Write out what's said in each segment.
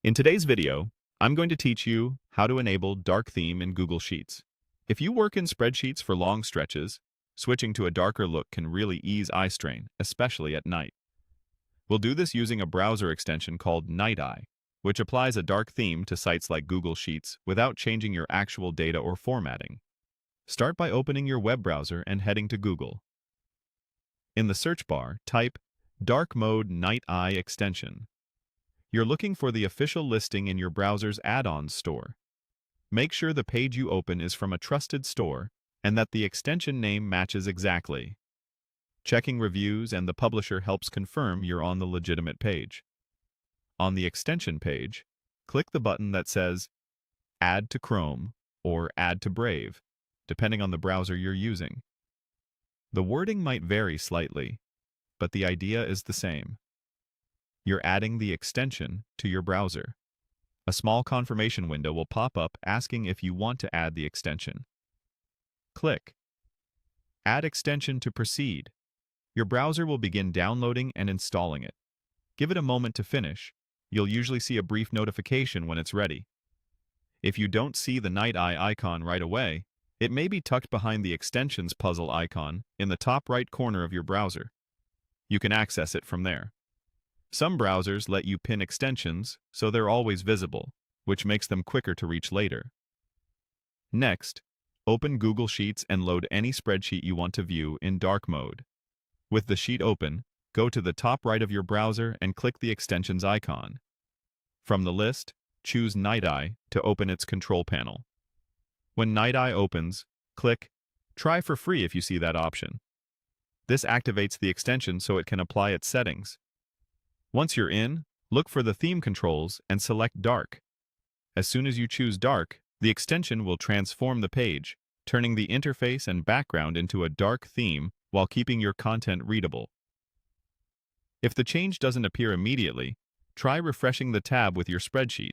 In today's video, I'm going to teach you how to enable dark theme in Google Sheets. If you work in spreadsheets for long stretches, switching to a darker look can really ease eye strain, especially at night. We'll do this using a browser extension called Night Eye, which applies a dark theme to sites like Google Sheets without changing your actual data or formatting. Start by opening your web browser and heading to Google. In the search bar, type Dark Mode Night Eye Extension. You're looking for the official listing in your browser's add-ons store. Make sure the page you open is from a trusted store and that the extension name matches exactly. Checking reviews and the publisher helps confirm you're on the legitimate page. On the extension page, click the button that says Add to Chrome or Add to Brave, depending on the browser you're using. The wording might vary slightly, but the idea is the same. You're adding the extension to your browser. A small confirmation window will pop up asking if you want to add the extension. Click Add Extension to proceed. Your browser will begin downloading and installing it. Give it a moment to finish. You'll usually see a brief notification when it's ready. If you don't see the Night Eye icon right away, it may be tucked behind the Extensions puzzle icon in the top right corner of your browser. You can access it from there. Some browsers let you pin extensions, so they're always visible, which makes them quicker to reach later. Next, open Google Sheets and load any spreadsheet you want to view in dark mode. With the sheet open, go to the top right of your browser and click the extensions icon. From the list, choose Night Eye to open its control panel. When Night Eye opens, click Try for free if you see that option. This activates the extension so it can apply its settings. Once you're in, look for the theme controls and select Dark. As soon as you choose Dark, the extension will transform the page, turning the interface and background into a dark theme while keeping your content readable. If the change doesn't appear immediately, try refreshing the tab with your spreadsheet.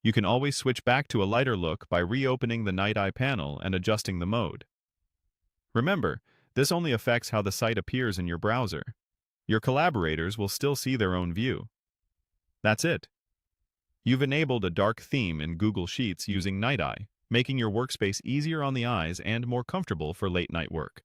You can always switch back to a lighter look by reopening the Night Eye panel and adjusting the mode. Remember, this only affects how the site appears in your browser. Your collaborators will still see their own view. That's it. You've enabled a dark theme in Google Sheets using Night Eye, making your workspace easier on the eyes and more comfortable for late-night work.